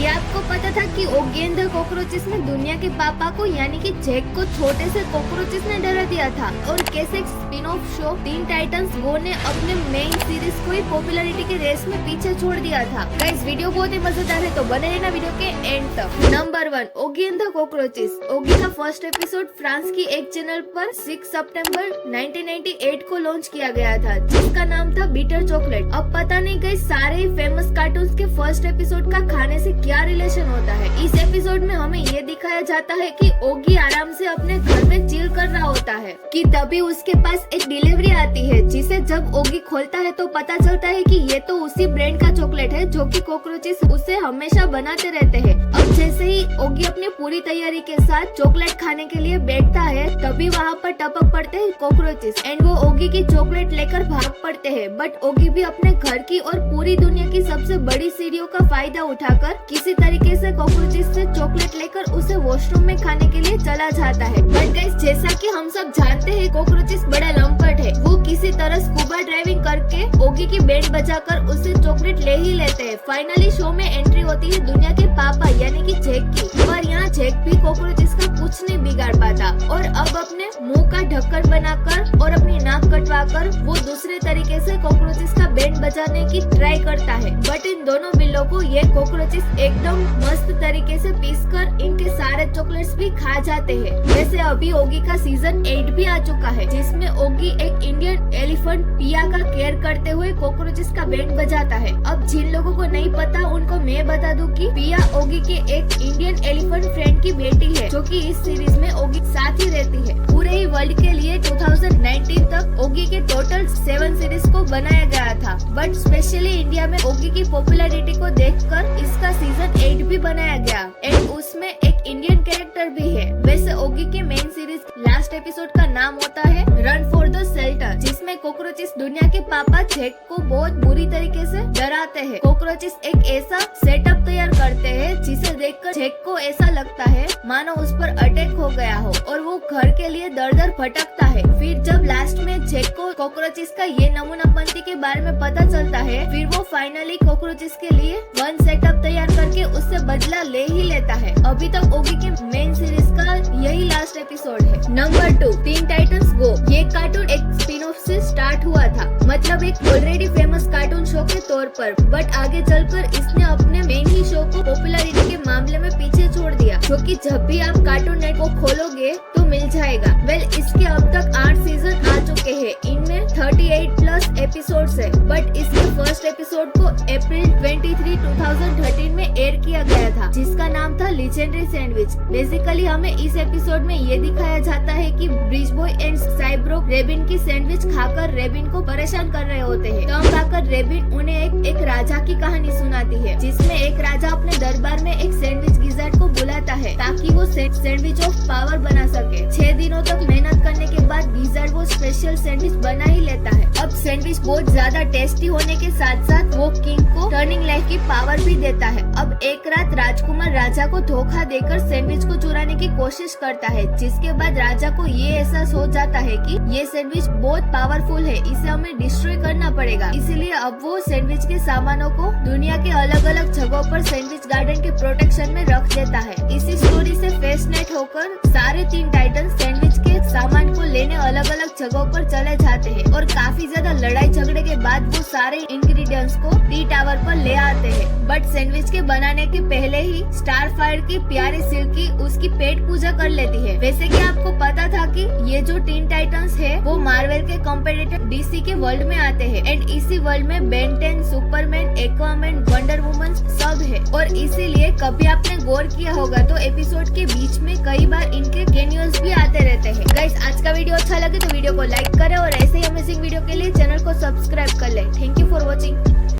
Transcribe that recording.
क्या आपको पता था कि ओगी एंड द कॉकरोचेस ने दुनिया के पापा को यानी कि जैक को छोटे से कॉकरोचेस ने डरा दिया था, और कैसे एक spin off show Teen Titans गो ने अपने मेन सीरीज को ही पॉपुलैरिटी के रेस में पीछे छोड़ दिया था। गाइस वीडियो बहुत ही मजेदार है, तो बने रहना वीडियो के एंड तक। Number 1, Oggy and the cockroaches. Oggy का फर्स्ट एपिसोड फ्रांस की एक चैनल पर 6 सितंबर 1998 को लॉन्च किया गया था, जिसका नाम था बिटर चॉकलेट। अब पता नहीं गाइस सारे ही फेमस कार्टून्स के फर्स्ट एपिसोड का खाने से क्या रिलेशन होता है। इस एपिसोड में हमें ये दिखाया जाता है कि ओगी आराम से अपने घर में चिल कर रहा होता है कि तभी उसके पास एक डिलीवरी आती है, जिसे जब ओगी खोलता है तो पता चलता है कि ये तो उसी ब्रांड का चॉकलेट है जो कि कॉकरोचेस उसे हमेशा बनाते रहते हैं। अब जैसे ही ओगी अपनी पूरी तैयारी के साथ चॉकलेट खाने के लिए बैठता है, तभी वहाँ पर टपक पड़ते हैं कॉकरोचेस एंड वो ओगी की चॉकलेट लेकर भाग पड़ते हैं। बट ओगी भी अपने घर की और पूरी दुनिया की सबसे बड़ी सीढ़ियों का फायदा उठाकर किसी तरीके से कॉकरोचेस से चॉकलेट लेकर उसे वॉशरूम में खाने के लिए चला जाता है। बट गाइस जैसा कि हम सब जानते हैं, कॉकरोचेस बड़ा लंपट है। वो किसी तरह स्कूबा ड्राइविंग करके ओगी की बैंड बजाकर उसे चॉकलेट ले ही लेते हैं। फाइनली शो में एंट्री होती है दुनिया के पापा यानी कि जैक की, पर यहाँ जैक भी कॉकरोचेस का कुछ नहीं बिगाड़ पाता और अब अपने मुंह का ढक्कन बनाकर और अपनी नाक कटवाकर वो दूसरे तरीके से कॉकरोचेस का बैंड बजाने की ट्राई करता है। बट इन दोनों बिल्लों को ये कॉकरोचेस एकदम मस्त तरीके से पीसकर इनके सारे चॉकलेट्स भी खा जाते हैं। वैसे अभी ओगी का सीजन 8 भी आ चुका है, जिसमें ओगी एक इंडियन एलिफेंट पिया का केयर करते हुए कॉकरोचेस का बैंड बजाता है। अब जिन लोगों को नहीं पता उनको मैं बता दूं कि पिया ओगी के एक इंडियन एलिफेंट फ्रेंड की बेटी है, जो कि इस सीरीज में ओगी के साथ ही रहती है। पूरे ही वर्ल्ड के लिए 2019 तक ओगी के टोटल 7 सीरीज को बनाया गया था, बट स्पेशली इंडिया में ओगी की पॉपुलैरिटी को देखकर इसका सीजन 8 भी बनाया गया एंड उसमें एक इंडियन कैरेक्टर भी है। वैसे ओगी के मेन सीरीज लास्ट एपिसोड का नाम होता है रन फॉर द शेल्टर, जिसमें कॉकरोचेस दुनिया के पापा जैक को बहुत बुरी तरीके से डराते हैं। कॉकरोचेस एक ऐसा सेटअप तैयार करते हैं जिसे देखकर जैक को ऐसा लगता है मानो उस पर अटैक हो गया हो और वो घर के लिए दर दर भटकता है। फिर जब लास्ट में जैक को कॉकरोचेस का ये नमूनापंती के बारे में पता चलता है, फिर वो फाइनली कॉकरोचेस के लिए वन सेटअप तैयार करके उससे बदला ले ही लेता है। अभी तक ओगी के मेन सीरीज का यही लास्ट एपिसोड है। नंबर 2, टीन टाइटंस गो। ये कार्टून एक स्पिन ऑफ से स्टार्ट हुआ था, मतलब एक ऑलरेडी फेमस कार्टून शो के तौर पर, बट आगे चलकर इसने अपने मेन ही शो को पॉपुलैरिटी के मामले में पीछे छोड़ दिया, जो कि जब भी आप कार्टून नेटवर्क खोलोगे तो मिल जाएगा। वेल इसके अब तक 8 सीजन आ चुके हैं, इनमें 38+ एपिसोड्स है, बट इसके फर्स्ट एपिसोड को अप्रैल 23, 2013 में एयर किया गया था, जिसका नाम था लेजेंडरी सैंडविच। बेसिकली हमें इस एपिसोड में ये दिखाया जाता है कि ब्रिज बॉय एंड साइब्रोक रेबिन की सैंडविच खाकर रेबिन को परेशान कर रहे होते हैं। तब आकर रेबिन उन्हें एक राजा की कहानी सुनाती है, जिसमें एक राजा अपने दरबार में एक सैंडविच गिजार्ड को बुलाता है ताकि वो सैंडविच ऑफ पावर बना सके। 6 दिनों तक मेहनत करने के बाद गिजार्ड वो स्पेशल सैंडविच बना ही लेता है। अब सैंडविच बहुत ज्यादा टेस्टी होने के साथ साथ वो किंग को टर्निंग लाइफ की पावर भी देता है। अब एक रात राजकुमार राजा को धोखा देकर सैंडविच को चुराने की कोशिश करता है, जिसके बाद राजा को ये एहसास हो जाता है कि ये सैंडविच बहुत पावरफुल है, इसे हमें डिस्ट्रॉय करना पड़ेगा। इसीलिए अब वो सैंडविच के सामानों को दुनिया के अलग अलग जगहों पर सैंडविच गार्डन के प्रोटेक्शन में रख देता है। इसी स्टोरी से फैसिनेट होकर सारे 3 टाइटंस सैंडविच के सामान को लेने अलग अलग जगहों पर चले जाते हैं और काफी ज्यादा लड़ाई झगड़े के बाद वो सारे इंग्रेडिएंट्स को टी टावर पर ले आते हैं। बट सैंडविच के बनाने के पहले ही स्टारफायर की प्यारी सिल्की उसकी पेट पूजा कर लेती है। वैसे कि आपको पता था कि ये जो टीन टाइटंस है वो मार्वल के कंपेटिटर डीसी के वर्ल्ड में आते हैं एंड इसी वर्ल्ड में Ben 10, Superman, Aquaman, wonder woman सब है, और इसीलिए कभी आपने गौर किया होगा तो एपिसोड के बीच में कई बार इनके कैमियोज भी आते रहते हैं। गाइस आज का वीडियो अच्छा लगे तो वीडियो को लाइक करें और ऐसे ही अमेजिंग वीडियो के लिए चैनल को सब्सक्राइब कर ले। Thank you for watching.